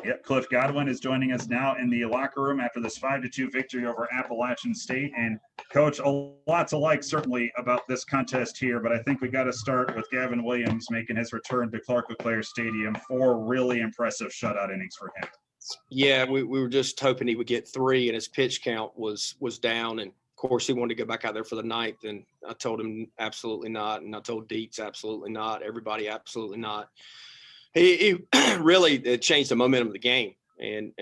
Yep, Cliff Godwin is joining us now in the locker room after this 5-2 victory over Appalachian State. And Coach, a lot to like certainly about this contest here, but I think we got to start with Gavin Williams making his return to Clark LeClaire Stadium. 4 really impressive shutout innings for him. Yeah, we were just hoping he would get 3, and his pitch count was down. And of course, he wanted to go back out there for the 9th, and I told him absolutely not, and I told Deeks absolutely not, everybody absolutely not. He really it changed the momentum of the game, and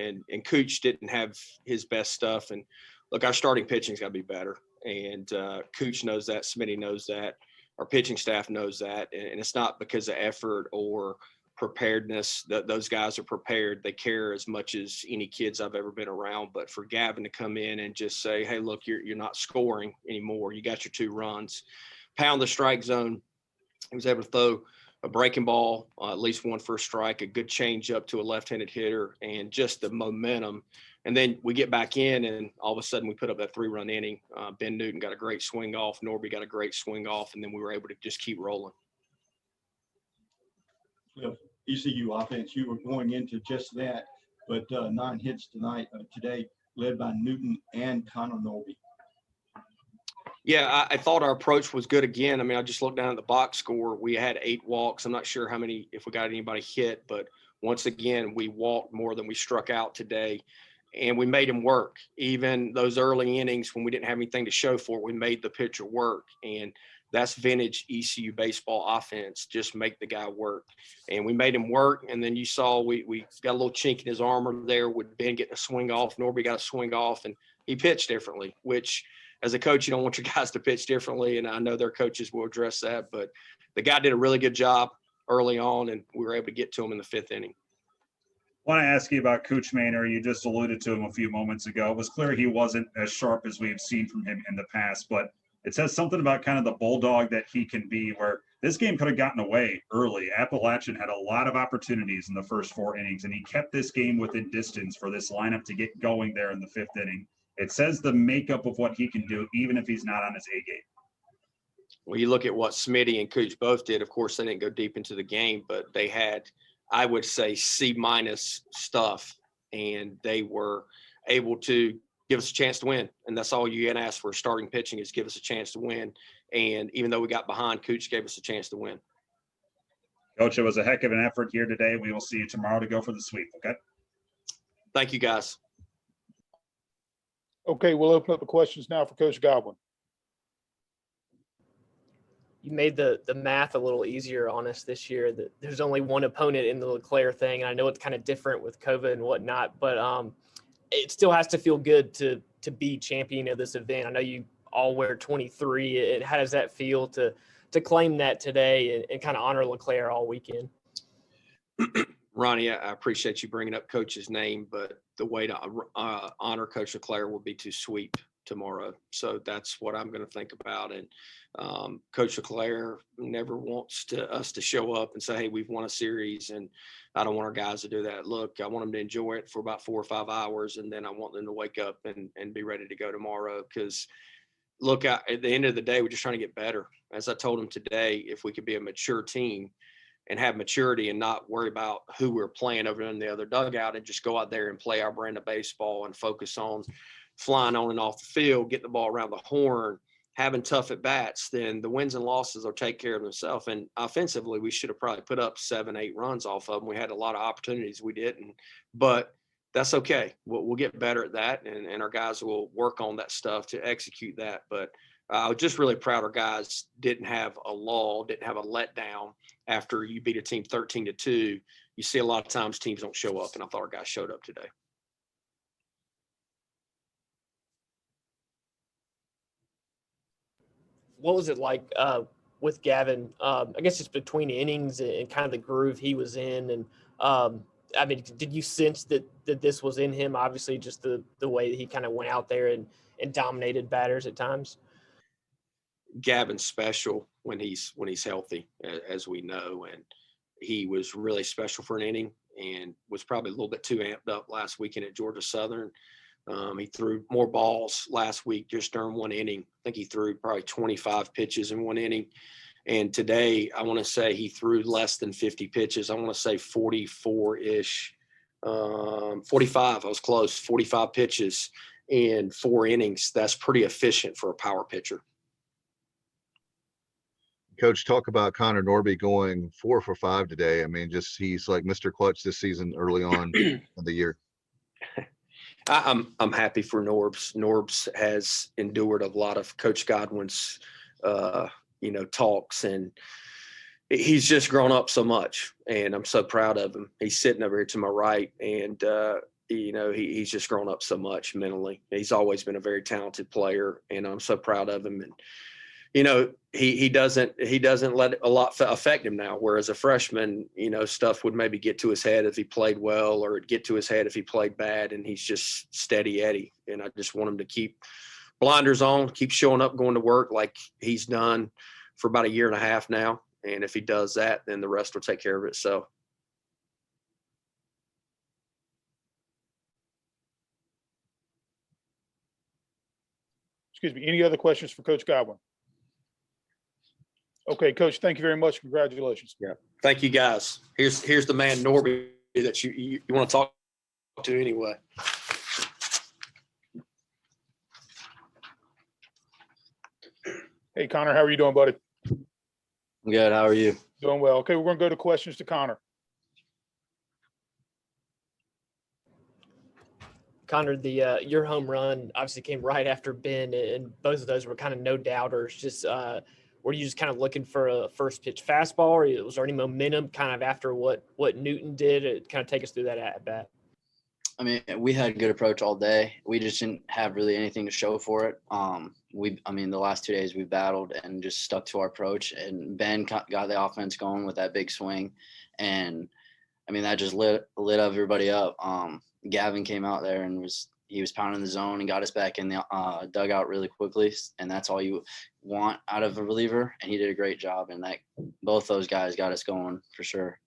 Cooch didn't have his best stuff. And look, our starting pitching's got to be better, and Cooch knows that, Smitty knows that, our pitching staff knows that, and it's not because of effort or preparedness. That those guys are prepared. They care as much as any kids I've ever been around. But for Gavin to come in and just say, "Hey, look, you're not scoring anymore. You got your 2 runs," pound the strike zone. He was able to throw a breaking ball, at least one for a strike, a good change up to a left-handed hitter, and just the momentum. And then we get back in, and all of a sudden we put up that 3-run inning. Ben Newton got a great swing off. Norby got a great swing off, and then we were able to just keep rolling. Well, ECU offense, you were going into just that, but 9 hits today, led by Newton and Connor Norby. Yeah, I thought our approach was good again. I mean, I just looked down at the box score. We had 8 walks. I'm not sure how many, if we got anybody hit, but once again, we walked more than we struck out today, and we made him work. Even those early innings when we didn't have anything to show for it, we made the pitcher work, and that's vintage ECU baseball offense. Just make the guy work, and we made him work. And then you saw we got a little chink in his armor there with Ben getting a swing off. Norby got a swing off, and he pitched differently, which – as a coach, you don't want your guys to pitch differently, and I know their coaches will address that. But the guy did a really good job early on, and we were able to get to him in the 5th inning. I want to ask you about Cooch Maynor. You just alluded to him a few moments ago. It was clear he wasn't as sharp as we've seen from him in the past, but it says something about kind of the bulldog that he can be, where this game could have gotten away early. Appalachian had a lot of opportunities in the first 4 innings, and he kept this game within distance for this lineup to get going there in the 5th inning. It says the makeup of what he can do, even if he's not on his A game. Well, you look at what Smitty and Cooch both did. Of course, they didn't go deep into the game, but they had, I would say, C- stuff, and they were able to give us a chance to win. And that's all you can ask for starting pitching, is give us a chance to win. And even though we got behind, Cooch gave us a chance to win. Coach, it was a heck of an effort here today. We will see you tomorrow to go for the sweep, okay? Thank you, guys. Okay, we'll open up the questions now for Coach Godwin. You made the math a little easier on us this year. That there's only one opponent in the LeClaire thing, and I know it's kind of different with COVID and whatnot, but it still has to feel good to be champion of this event. I know you all wear 23. And how does that feel to claim that today and kind of honor LeClaire all weekend? Ronnie, I appreciate you bringing up Coach's name, but the way to honor Coach LeClaire will be to sweep tomorrow. So that's what I'm going to think about. And Coach LeClaire never wants us to show up and say, "Hey, we've won a series," and I don't want our guys to do that. Look, I want them to enjoy it for about 4 or 5 hours, and then I want them to wake up and be ready to go tomorrow. Because look, at the end of the day, we're just trying to get better. As I told them today, if we could be a mature team and have maturity and not worry about who we're playing over in the other dugout, and just go out there and play our brand of baseball and focus on flying on and off the field, get the ball around the horn, having tough at bats, then the wins and losses will take care of themselves. And offensively, we should have probably put up 7, 8 runs off of them. We had a lot of opportunities. We didn't, but that's okay. We'll get better at that, and our guys will work on that stuff to execute that. But I was just really proud our guys didn't have a lull, didn't have a letdown after you beat a team 13-2. You see a lot of times teams don't show up, and I thought our guys showed up today. What was it like with Gavin? I guess just between innings and kind of the groove he was in. And I mean, did you sense that this was in him? Obviously, just the way that he kind of went out there and dominated batters at times. Gavin's special when he's healthy, as we know, and he was really special for an inning and was probably a little bit too amped up last weekend at Georgia Southern. He threw more balls last week just during one inning. I think he threw probably 25 pitches in one inning. And today, I want to say he threw less than 50 pitches. I want to say 44-ish 45. I was close. 45 pitches in 4 innings. That's pretty efficient for a power pitcher. Coach, talk about Connor Norby going 4 for 5 today. I mean, just he's like Mr. Clutch this season early on in the year. I'm happy for Norbs. Norbs has endured a lot of Coach Godwin's talks, and he's just grown up so much, and I'm so proud of him. He's sitting over here to my right, and he's just grown up so much mentally. He's always been a very talented player, and I'm so proud of him. And he doesn't let a lot affect him now. Whereas a freshman, stuff would maybe get to his head if he played well, or it'd get to his head if he played bad. And he's just steady Eddie. And I just want him to keep blinders on, keep showing up, going to work like he's done for about 1.5 years now. And if he does that, then the rest will take care of itself. Excuse me. Any other questions for Coach Godwin? Okay, Coach, thank you very much. Congratulations. Yeah. Thank you, guys. Here's the man, Norby, that you want to talk to anyway. Hey, Connor, how are you doing, buddy? Good. How are you? Doing well. Okay, we're going to go to questions to Connor. Connor, your home run obviously came right after Ben, and both of those were kind of no doubters. Just were you just kind of looking for a first pitch fastball, or was there any momentum kind of after what Newton did? Kind of take us through that at bat. I mean, we had a good approach all day. We just didn't have really anything to show for it. The last 2 days we battled and just stuck to our approach, and Ben got the offense going with that big swing. And I mean, that just lit everybody up. Gavin came out there and he was pounding the zone and got us back in the dugout really quickly. And that's all you want out of a reliever. And he did a great job. And both those guys got us going for sure.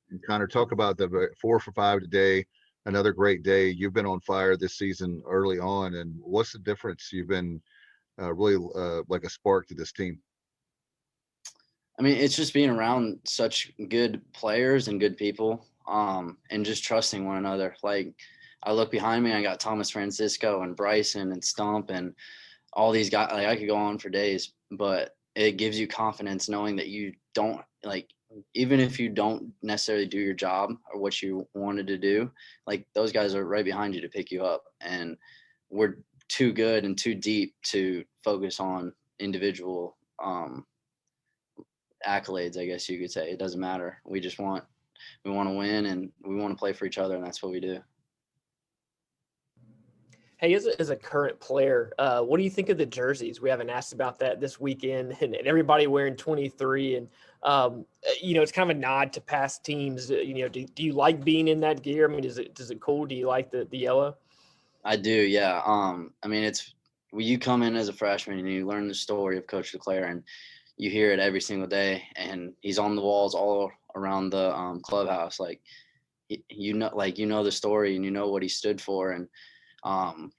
And Connor, talk about the 4 for 5 today. Another great day. You've been on fire this season early on. And what's the difference? You've been really like a spark to this team. I mean, it's just being around such good players and good people, and just trusting one another. Like, I look behind me, I got Thomas Francisco and Bryson and Stump and all these guys. Like, I could go on for days, but it gives you confidence knowing that you don't, like, even if you don't necessarily do your job or what you wanted to do, like, those guys are right behind you to pick you up. And we're too good and too deep to focus on individual accolades, I guess you could say. It doesn't matter. We want to win, and we want to play for each other, and that's what we do. Hey, as a current player, what do you think of the jerseys? We haven't asked about that this weekend, and everybody wearing 23, and it's kind of a nod to past teams. Do you like being in that gear? I mean, does it cool? Do you like the yellow? I do, yeah. I mean, it's when you come in as a freshman and you learn the story of Coach LeClaire, and you hear it every single day, and he's on the walls all around the clubhouse. Like, the story, and you know what he stood for. And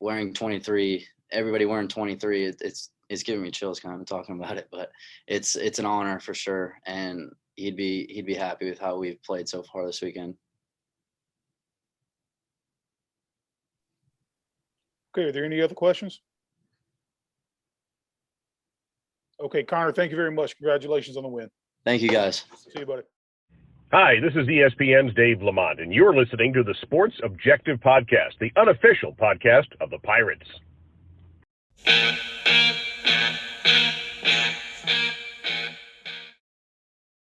wearing 23, everybody wearing 23, it's giving me chills kind of talking about it, but it's an honor for sure. And he'd be happy with how we've played so far this weekend. Okay, are there any other questions? Okay, Connor, thank you very much. Congratulations on the win. Thank you, guys. See you, buddy. Hi, this is ESPN's Dave Lamont, and you're listening to the Sports Objective Podcast, the unofficial podcast of the Pirates.